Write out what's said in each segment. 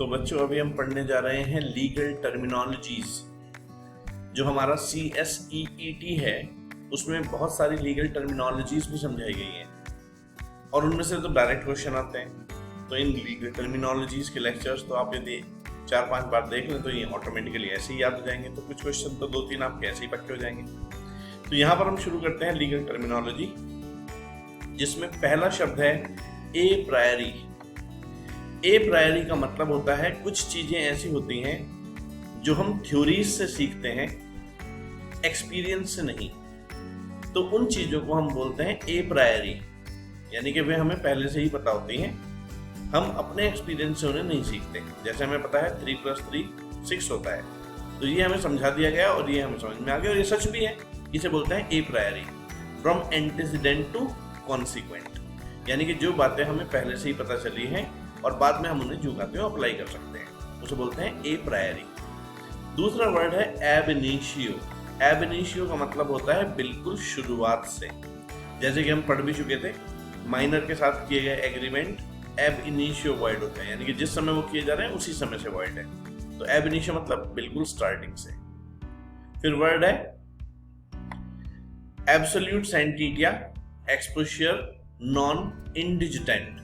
तो बच्चों अभी हम पढ़ने जा रहे हैं लीगल टर्मिनोलॉजीज। जो हमारा CSEET है उसमें बहुत सारी लीगल टर्मिनोलॉजीज भी समझाई गई हैं और उनमें से तो डायरेक्ट क्वेश्चन आते हैं। तो इन लीगल टर्मिनोलॉजीज के लेक्चर्स तो आप यदि 4-5 बार देख लें तो ये ऑटोमेटिकली ऐसे ही याद हो जाएंगे। तो कुछ क्वेश्चन तो 2-3 आपके ऐसे ही पक्के हो जाएंगे। तो यहाँ पर हम शुरू करते हैं लीगल टर्मिनोलॉजी, जिसमें पहला शब्द है ए प्रायरी। ए प्रायरी का मतलब होता है कुछ चीजें ऐसी होती हैं जो हम थ्योरीज से सीखते हैं, एक्सपीरियंस से नहीं। तो उन चीजों को हम बोलते हैं ए प्रायरी, यानी कि वे हमें पहले से ही पता होती हैं, हम अपने एक्सपीरियंस से उन्हें नहीं सीखते। जैसे हमें पता है 3 + 3 6 होता है, तो ये हमें समझा दिया गया और ये हमें समझ में आ गया और ये सच भी है। इसे बोलते हैं a priori, from antecedent to consequent, यानी कि जो बातें हमें पहले से ही पता चली हैं और बाद में हम उन्हें जो कहते हैं अप्लाई कर सकते हैं, उसे बोलते हैं ए प्रायरी। दूसरा वर्ड है एब इनिशियो। एब इनिशियो का मतलब होता है बिल्कुल शुरुआत से। जैसे कि हम पढ़ भी चुके थे, माइनर के साथ किए गए एग्रीमेंट एब इनिशियो वर्ड होते हैं, यानी कि जिस समय वो किए जा रहे हैं उसी समय से वर्ड है। तो एब इनिशियो मतलब बिल्कुल स्टार्टिंग से। फिर वर्ड है एब्सोल्यूट सेंटिटिया एक्सपोशियर नॉन इंडिजिटेंट।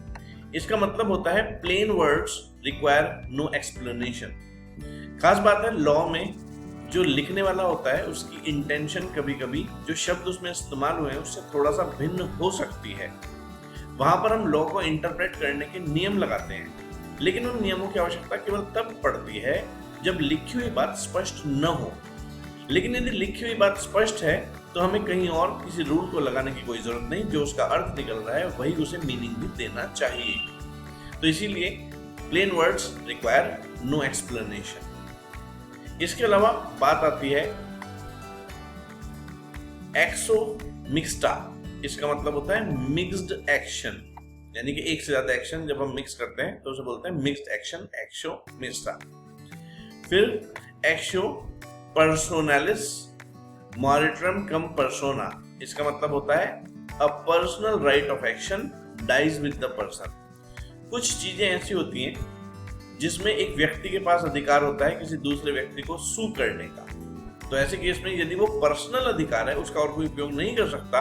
इसका मतलब होता है plain words require no explanation. खास बात है लॉ में जो लिखने वाला होता है उसकी इंटेंशन कभी कभी जो शब्द उसमें इस्तेमाल हुए हैं उससे थोड़ा सा भिन्न हो सकती है। वहां पर हम लॉ को इंटरप्रेट करने के नियम लगाते हैं, लेकिन उन नियमों की आवश्यकता केवल तब पड़ती है जब लिखी हुई बात स्पष्ट न हो। लेकिन यदि लिखी हुई बात स्पष्ट है तो हमें कहीं और किसी रूल को लगाने की कोई जरूरत नहीं। जो उसका अर्थ निकल रहा है वही उसे मीनिंग भी देना चाहिए। तो इसीलिए plain words require no explanation. इसके अलावा बात आती है एक्सो मिक्सटा। इसका मतलब होता है मिक्स्ड एक्शन, यानी कि एक से ज्यादा एक्शन जब हम मिक्स करते हैं तो उसे बोलते हैं मिक्स्ड एक्शन, एक्सो मिक्सटा। फिर एक्सो पर्सोनालिस मॉरिटरम कम पर्सोना। इसका मतलब होता है a personal right of action dies with the person. कुछ चीजें ऐसी होती हैं जिसमें एक व्यक्ति के पास अधिकार होता है किसी दूसरे व्यक्ति को सू करने का। तो ऐसे केस में यदि वो पर्सनल अधिकार है, उसका और कोई उपयोग नहीं कर सकता,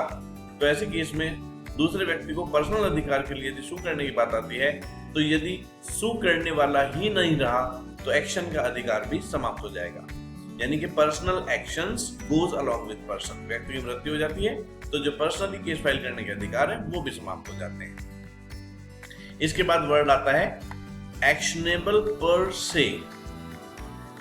तो ऐसे केस में दूसरे व्यक्ति को पर्सनल अधिकार के लिए यदि सू करने की बात आती है, तो यदि सू करने वाला ही नहीं रहा तो एक्शन का अधिकार भी समाप्त हो जाएगा। यानी कि personal actions goes along with person. व्यक्ति की मृत्यु हो जाती है तो जो पर्सनली केस फाइल करने के अधिकार है वो भी समाप्त हो जाते हैं। इसके बाद वर्ड आता है एक्शनेबल पर से।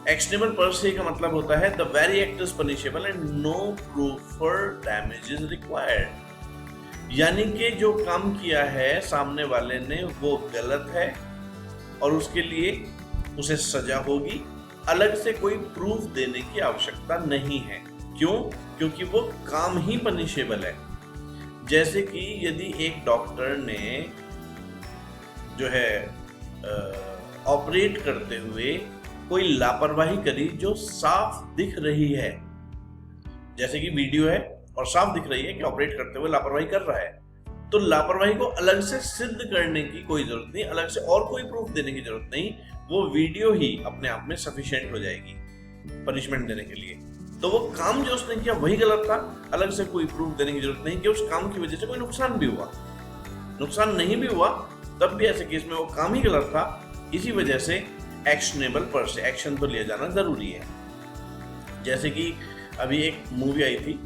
एक्शनेबल पर से का मतलब होता है the very act is punishable and no proof for damage is required. यानी कि जो काम किया है सामने वाले ने वो गलत है और उसके लिए उसे सजा होगी, अलग से कोई प्रूफ देने की आवश्यकता नहीं है। क्यों? क्योंकि वो काम ही पनिशेबल है। जैसे कि यदि एक डॉक्टर ने जो है ऑपरेट करते हुए कोई लापरवाही करी जो साफ दिख रही है, जैसे कि वीडियो है और साफ दिख रही है कि ऑपरेट करते हुए लापरवाही कर रहा है, तो लापरवाही को अलग से सिद्ध करने की कोई जरूरत नहीं, अलग से और कोई प्रूफ देने की जरूरत नहीं। वो वीडियो ही अपने आप में सफिशिएंट हो जाएगी पनिशमेंट देने के लिए। तो वो काम जो उसने किया वही गलत था, अलग से कोई प्रूफ देने की जरूरत नहीं कि उस काम की वजह से कोई नुकसान भी हुआ। नुकसान नहीं भी हुआ तब भी ऐसे केस में वो काम ही गलत था। इसी वजह से एक्शनेबल पर से एक्शन तो लिया जाना जरूरी है। जैसे कि अभी एक मूवी आई थी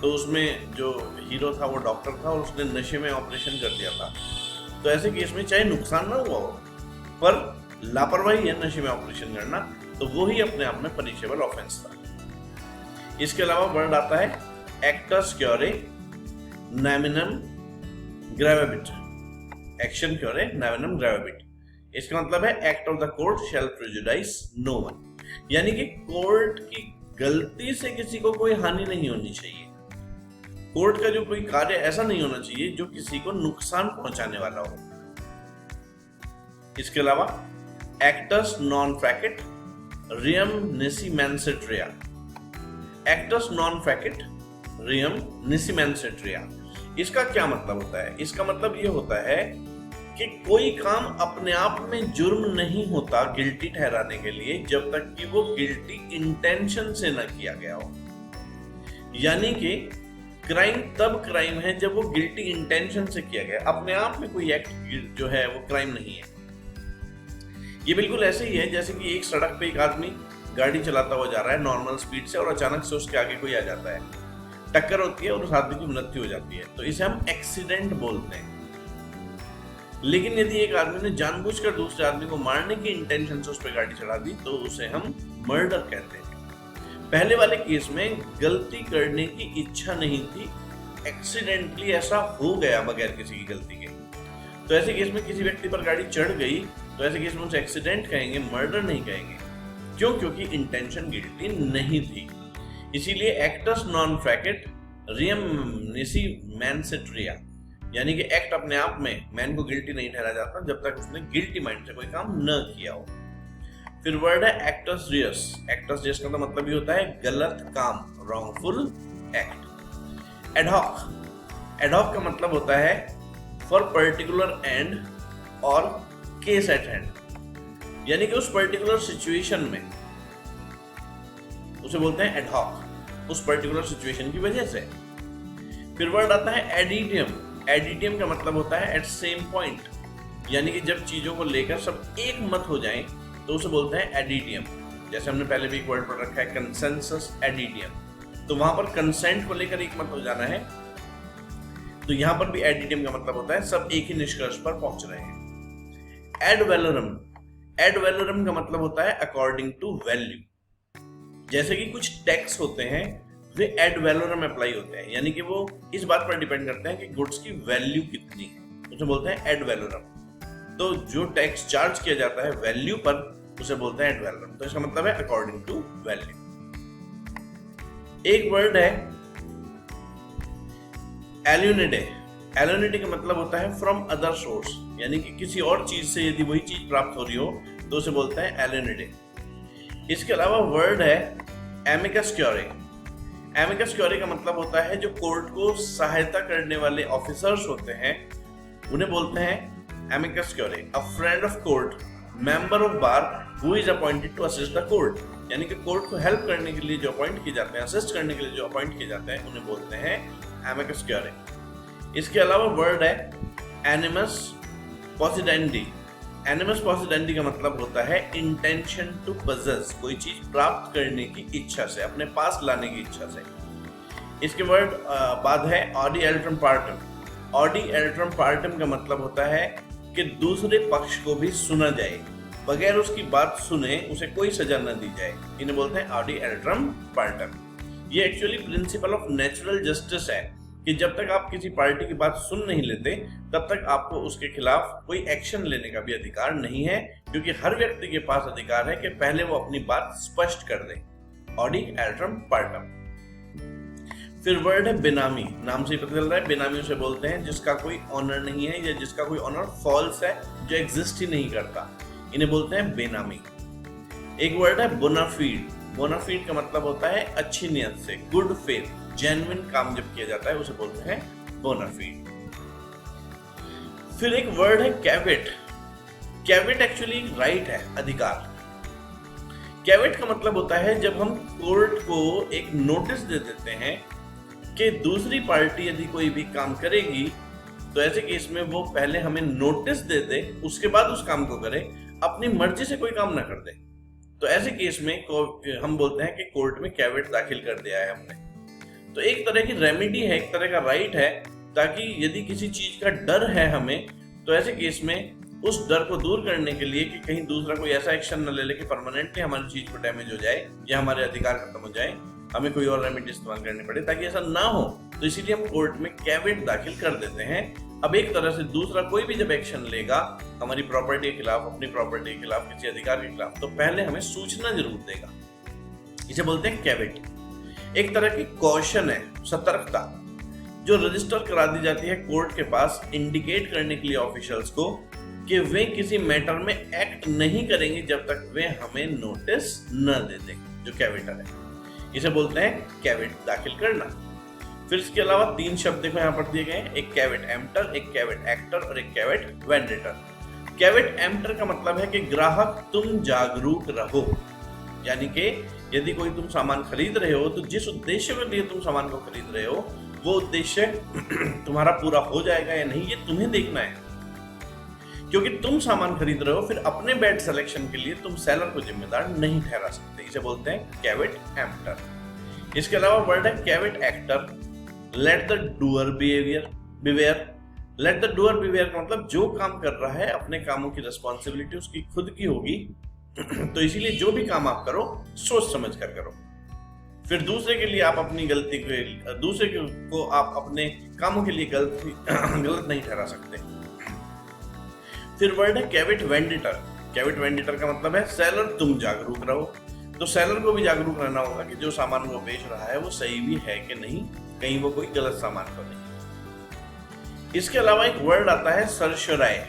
तो उसमें जो हीरो था वो डॉक्टर था और उसने नशे में ऑपरेशन कर दिया था। तो ऐसे केस में चाहे नुकसान ना हुआ हो पर लापरवाही है नशे में ऑपरेशन करना, तो वो ही अपने आप में पनिशेबल ऑफेंस था। इसके अलावा वर्ड आता है एक्टस क्योरे नैमिनम ग्रेविबिट। एक्शन क्योरे नैमिनम ग्रेविबिट, इसका मतलब है act of the court shall prejudice no one. यानी कि कोर्ट की गलती से किसी को कोई हानि नहीं होनी चाहिए। कोर्ट का जो कोई कार्य ऐसा नहीं होना चाहिए जो किसी को नुकसान पहुंचाने वाला हो। इसके अलावा acts non facet रियम निसीमेंसेट्रिया। Acts non facet रियम निसीमेंसेट्रिया, इसका क्या मतलब होता है? इसका मतलब ये होता है कि कोई काम अपने आप में जुर्म नहीं होता गिल्टी ठहराने के लिए जब तक कि वो गिल्टी इंटेंशन से न किया गया हो। यानी कि क्राइम तब क्राइम है जब वो गिल्टी इंटेंशन से किया गया, अपने आप में कोई एक्ट जो है वो क्राइम नहीं है। ये बिल्कुल ऐसे ही है जैसे कि एक सड़क पे एक आदमी गाड़ी चलाता हुआ जा रहा है नॉर्मल स्पीड से और अचानक से उसके आगे कोई आ जाता है, टक्कर होती है और उस आदमी की मृत्यु हो जाती है, तो इसे हम एक्सीडेंट बोलते हैं। लेकिन यदि एक आदमी ने जानबूझकर दूसरे आदमी को मारने की इंटेंशन से उस पर गाड़ी चढ़ा दी तो उसे हम मर्डर कहते हैं। पहले वाले केस में गलती करने की इच्छा नहीं थी, एक्सीडेंटली ऐसा हो गया बगैर किसी की गलती के। तो ऐसे केस में किसी व्यक्ति पर गाड़ी चढ़ गई तो ऐसे केस में उसे एक्सीडेंट कहेंगे, मर्डर नहीं कहेंगे। क्यों? क्योंकि इंटेंशन गिल्टी नहीं थी। इसीलिए एक्टस नॉन फैकेट रियम निसी मैन से ट्रिया, यानी कि एक्ट अपने आप में मैन को गिल्टी नहीं ठहराया जाता जब तक उसने गिल्टी माइंड से कोई काम न किया हो। फिर वर्ड है एक्टस रियस। एक्टस रियस का तो मतलब ये होता है गलत काम, रॉन्गफुल एक्ट। एडहॉक। एडहॉक का मतलब होता है फॉर पर्टिकुलर एंड और केस एट हैंड, यानी कि उस पर्टिकुलर सिचुएशन में, उसे बोलते हैं एडहॉक, उस पर्टिकुलर सिचुएशन की वजह से। फिर वर्ड आता है एडिडियम। एडिडियम का मतलब होता है एट सेम पॉइंट, यानी कि जब चीजों को लेकर सब एक मत हो जाएं तो उसे बोलते हैं एडिडियम। जैसे हमने पहले भी एक वर्ड पढ़ रखा है कंसेंसस एडिडियम, तो वहां पर कंसेंट को लेकर एक मत हो जाना है, तो यहां पर भी एडिडियम का मतलब होता है सब एक ही निष्कर्ष पर पहुंच रहे हैं। Ad valorem. एड वैलोरम का मतलब होता है अकॉर्डिंग टू वैल्यू। जैसे कि कुछ टैक्स होते हैं वे एड वैलोरम अप्लाई होते हैं, यानी कि वो इस बात पर डिपेंड करते हैं कि गुड्स की वैल्यू कितनी है, उसे बोलते हैं एड वैलोरम। तो जो टैक्स चार्ज किया जाता है वैल्यू पर उसे बोलते हैं एड वैलोरम। तो इसका मतलब है अकॉर्डिंग टू वैल्यू। एक वर्ड है एल्यूनिडे। एल्यूनिडे का मतलब होता है फ्रॉम अदर सोर्स, यानी कि किसी और चीज से यदि वही चीज प्राप्त हो रही हो तो उसे बोलते हैं एल्यूनिडे। इसके अलावा वर्ड है एमिकस क्यूरी। एमिकस क्यूरी का मतलब होता है जो कोर्ट को सहायता करने वाले ऑफिसर्स होते हैं उन्हें बोलते हैं amicus curiae. A friend of court, member of bar who is appointed to assist the court, यानी कि कोर्ट को हेल्प करने के लिए जो अपॉइंट किए जाते हैं, असिस्ट करने के लिए जो अपॉइंट किए जाते हैं उन्हें बोलते हैं एमिकस क्यूरी। इसके अलावा वर्ड है एनिमस पॉसिडेंडी। एनिमस पॉसिडेंडी का मतलब होता है इंटेंशन टू पजेस, कोई चीज प्राप्त करने की इच्छा से, अपने पास लाने की इच्छा से। इसके वर्ड बाद है Audi alteram partum. Audi alteram partum का मतलब होता है कि दूसरे पक्ष को भी सुना जाए, बगैर उसकी बात सुने उसे कोई सजा न दी जाए, इन्हें बोलते हैं ऑडी एल्ट्रम पार्टम। ये actually principle of natural justice है कि जब तक आप किसी पार्टी की बात सुन नहीं लेते तब तक आपको उसके खिलाफ कोई एक्शन लेने का भी अधिकार नहीं है, क्योंकि हर व्यक्ति के पास अधिकार है कि पहले वो अपनी बात स्पष्ट कर दे। Audi alteram partem. फिर वर्ड है बेनामी। नाम से ही पता चल रहा है बेनामी उसे बोलते हैं जिसका कोई ऑनर नहीं है या जिसका कोई ऑनर फॉल्स है, जो एग्जिस्ट ही नहीं करता, इन्हें बोलते हैं बेनामी। एक वर्ड है बोनाफीड। बोनाफीड का मतलब होता है अच्छी नियत से, गुड फेथ, जेन्युइन काम जब किया जाता है उसे बोलते हैं बोनाफीड। फिर एक वर्ड है कैवेट। कैवेट एक्चुअली राइट है, अधिकार। कैवेट का मतलब होता है जब हम कोर्ट को एक नोटिस दे देते हैं कि दूसरी पार्टी यदि कोई भी काम करेगी तो ऐसे केस में वो पहले हमें नोटिस दे दे, उसके बाद उस काम को करे, अपनी मर्जी से कोई काम ना कर दे। तो ऐसे केस में हम बोलते हैं कि कोर्ट में कैवेट दाखिल कर दिया है हमने। तो एक तरह की रेमेडी है, एक तरह का राइट है, ताकि यदि किसी चीज का डर है हमें तो ऐसे केस में उस डर को दूर करने के लिए कि कहीं दूसरा कोई ऐसा एक्शन न ले ले कि परमानेंटली हमारी चीज को डैमेज हो जाए या हमारे अधिकार खत्म हो जाए, हमें कोई और रेमेडी इस्तेमाल करनी पड़े, ताकि ऐसा ना हो। तो इसीलिए हम कोर्ट में कैवेट दाखिल कर देते हैं। अब एक तरह से दूसरा कोई भी जब एक्शन लेगा हमारी प्रॉपर्टी के खिलाफ, अपनी प्रॉपर्टी के खिलाफ, किसी अधिकार के खिलाफ, तो पहले हमें सूचना जरूर देगा। इसे बोलते हैं कैवेट। एक तरह की कॉशन है, सतर्कता, जो रजिस्टर करा दी जाती है कोर्ट के पास इंडिकेट करने के लिए ऑफिशियल्स को कि वे किसी मैटर में एक्ट नहीं करेंगे जब तक वे हमें नोटिस न दे दें, जो कैवेटर है। इसे बोलते हैं कैवेट दाखिल करना। फिर इसके अलावा 3 शब्द देखो यहाँ पर दिए गए हैं, एक कैवेट एम्प्टर, एक कैवेट एक्टर और एक कैवेट वेंडेटर। कैवेट एम्प्टर का मतलब है कि ग्राहक तुम जागरूक रहो, यानी कि यदि कोई तुम सामान खरीद रहे हो तो जिस उद्देश्य के लिए तुम सामान को खरीद रहे हो वो उद्देश्य तुम्हारा पूरा हो जाएगा या नहीं, ये तुम्हें देखना है। क्योंकि तुम सामान खरीद रहे हो, फिर अपने बेड सिलेक्शन के लिए तुम सेलर को जिम्मेदार नहीं ठहरा सकते। इसे बोलते हैं कैवेट एम्प्टर। इसके अलावा वर्ड है कैवेट actor. Let the doer beware. Let the doer beware का मतलब जो काम कर रहा है अपने कामों की रिस्पॉन्सिबिलिटी उसकी खुद की होगी, तो इसीलिए जो भी काम आप करो सोच समझ कर करो। फिर दूसरे के लिए आप अपनी गलती को, दूसरे को आप अपने कामों के लिए गलत नहीं ठहरा सकते। फिर वर्ड है कैवेट वेंडेटर। कैवेट वेंडेटर का मतलब है सेलर तुम जागरूक रहो। तो सेलर को भी जागरूक रहना होगा कि जो सामान वो बेच रहा है वो सही भी है कि नहीं, कहीं वो कोई गलत सामान तो नहीं। इसके अलावा एक वर्ड आता है सर्शराय।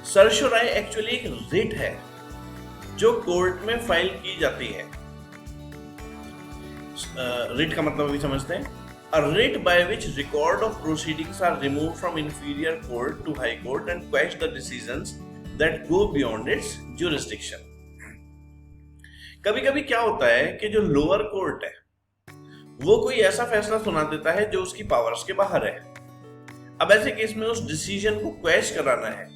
सर्शराय एक्चुअली एक रिट है जो कोर्ट में फाइल की जाती है। रिट का मतलब अभी समझते हैं। A writ by which record of proceedings are removed from inferior court to high court and quash the decisions that go beyond its jurisdiction. कभी-कभी क्या होता है कि जो लोअर कोर्ट है वो कोई ऐसा फैसला सुना देता है जो उसकी पावर्स के बाहर है। अब ऐसे केस में उस डिसीजन को क्वैश कराना है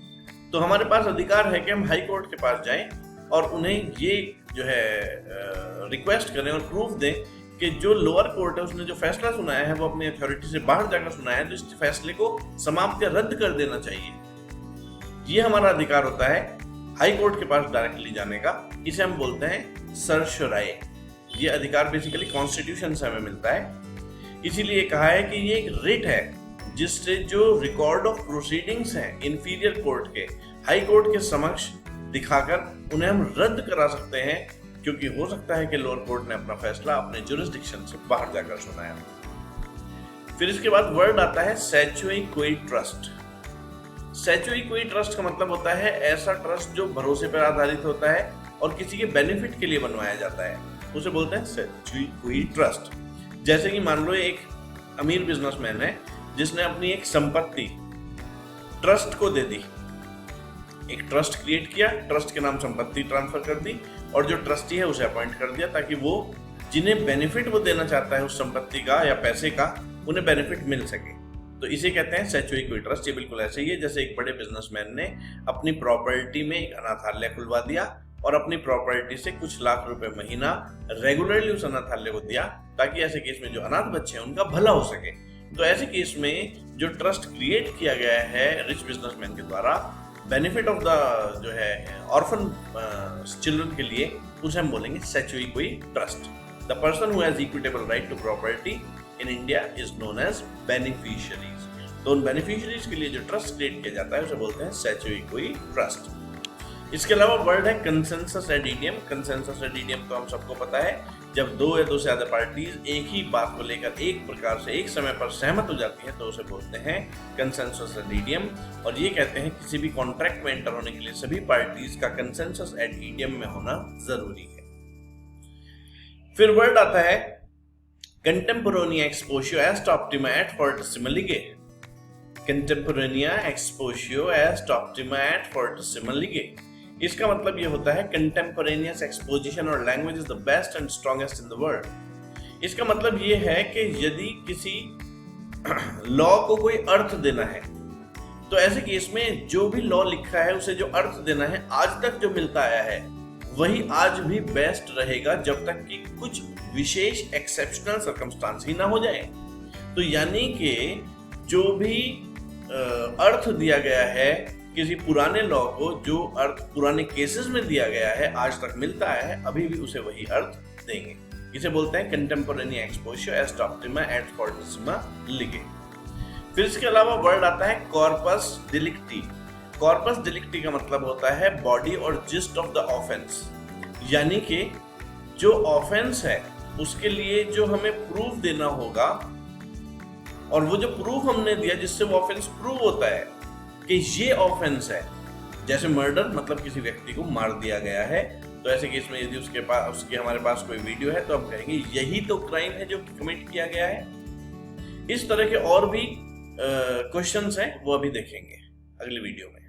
तो हमारे पास अधिकार है कि हम हाई कोर्ट के पास जाएं और उन्हें ये जो है रिक्वेस्ट करें और प्रूफ दें कि जो लोअर कोर्ट है उसने जो फैसला सुनाया है वो अपनी अथॉरिटी से बाहर जाकर सुनाया है, तो इस फैसले को समाप्त या रद्द कर देना चाहिए। ये हमारा अधिकार होता है हाई कोर्ट के पास डायरेक्टली जाने का। इसे हम बोलते हैं सर्शराय। ये अधिकार बेसिकली कॉन्स्टिट्यूशन से हमें मिलता है। इसीलिए कहा है कि ये एक रिट है जिससे जो रिकॉर्ड ऑफ प्रोसीडिंग्स हैं इंफीरियर कोर्ट के हाई कोर्ट के समक्ष दिखाकर उन्हें हम रद्द करा सकते हैं, क्योंकि हो सकता है कि लोअर कोर्ट ने अपना फैसला अपने जुरिस्डिक्शन से बाहर जाकर सुनाया। फिर इसके बाद वर्ड आता है सैचुई क्वी ट्रस्ट। सैचुई क्वी ट्रस्ट का मतलब होता है ऐसा ट्रस्ट जो भरोसे पर आधारित होता है और किसी के बेनिफिट के लिए बनवाया जाता है, उसे बोलते हैं सैचुई क्वी ट्रस्ट। जैसे कि मान लो एक अमीर बिजनेसमैन है जिसने अपनी एक संपत्ति ट्रस्ट को दे दी, एक ट्रस्ट क्रिएट किया, ट्रस्ट के नाम संपत्ति ट्रांसफर कर दी और जो ट्रस्टी है उसे अपॉइंट कर दिया ताकि वो जिन्हें बेनिफिट वो देना चाहता है उस संपत्ति का या पैसे का, उन्हें बेनिफिट मिल सके। तो इसे कहते हैं सैचुई क्वी ट्रस्ट। ये बिल्कुल ऐसे ही है जैसे एक बड़े बिजनेसमैन ने अपनी प्रॉपर्टी में एक अनाथालय खुलवा दिया और अपनी प्रॉपर्टी से कुछ लाख रुपए महीना रेगुलरली उस अनाथालय को दिया ताकि ऐसे केस में जो अनाथ बच्चे हैं उनका भला हो सके। तो ऐसे केस में जो ट्रस्ट क्रिएट किया गया है रिच बिजनेसमैन के द्वारा बेनिफिट ऑफ द जो है ऑर्फन चिल्ड्रन के लिए, उसे हम बोलेंगे cestui que trust. The person who has equitable right to property in India is known as beneficiaries. तो उन बेनिफिशियरीज के लिए जो ट्रस्ट क्रिएट किया जाता है उसे बोलते हैं सैचुई क्वी ट्रस्ट। इसके अलावा वर्ड है consensus ad idem. Consensus ad idem तो हम सबको पता है, जब दो या दो से ज्यादा पार्टीज एक ही बात को लेकर एक प्रकार से एक समय पर सहमत हो जाती हैं तो उसे बोलते हैं कंसेंसस एड इडियम। और ये कहते हैं किसी भी कॉन्ट्रैक्ट में एंटर होने के लिए सभी पार्टीज का कंसेंसस एड इडियम में होना जरूरी है। फिर वर्ड आता है कंटेम्पोरानिया एक्सपोजियो एस्ट ऑप्टिमा एट फोर्टिसिमा लिगे। कंटेम्पोरानिया एक्सपोजियो एस्ट optima eight फोर्टिसिमा लिगे। इसका मतलब ये होता है कंटेम्पोरेनियस एक्सपोजिशन और language is the best and strongest in the world. इसका मतलब ये है कि यदि किसी लॉ को कोई अर्थ देना है तो ऐसे केस में जो भी लॉ लिखा है उसे जो अर्थ देना है आज तक जो मिलता आया है वही आज भी बेस्ट रहेगा जब तक कि कुछ विशेष एक्सेप्शनल सर्कमस्टांस ही ना हो जाए। तो यानी कि जो भी अर्थ दिया गया है किसी पुराने लॉ को, जो अर्थ पुराने केसेस में दिया गया है आज तक मिलता है, अभी भी उसे वही अर्थ देंगे। इसे बोलते हैं कंटेम्पोरेनिया एक्सपोजियो एस्ट ऑप्टिमा एट फोर्टिसिमा लिगे। फिर इसके अलावा वर्ड आता है कॉर्पस डिलिक्टी। कॉर्पस डिलिक्टी का मतलब होता है बॉडी और जिस्ट ऑफ द ऑफेंस, यानी कि जो ऑफेंस है उसके लिए जो हमें प्रूफ देना होगा और वो जो प्रूफ हमने दिया जिससे वो ऑफेंस प्रूव होता है कि ये ऑफेंस है। जैसे मर्डर मतलब किसी व्यक्ति को मार दिया गया है, तो ऐसे केस में यदि उसके हमारे पास कोई वीडियो है तो हम कहेंगे यही तो क्राइम है जो कमिट किया गया है। इस तरह के और भी क्वेश्चंस हैं, वो अभी देखेंगे अगली वीडियो में।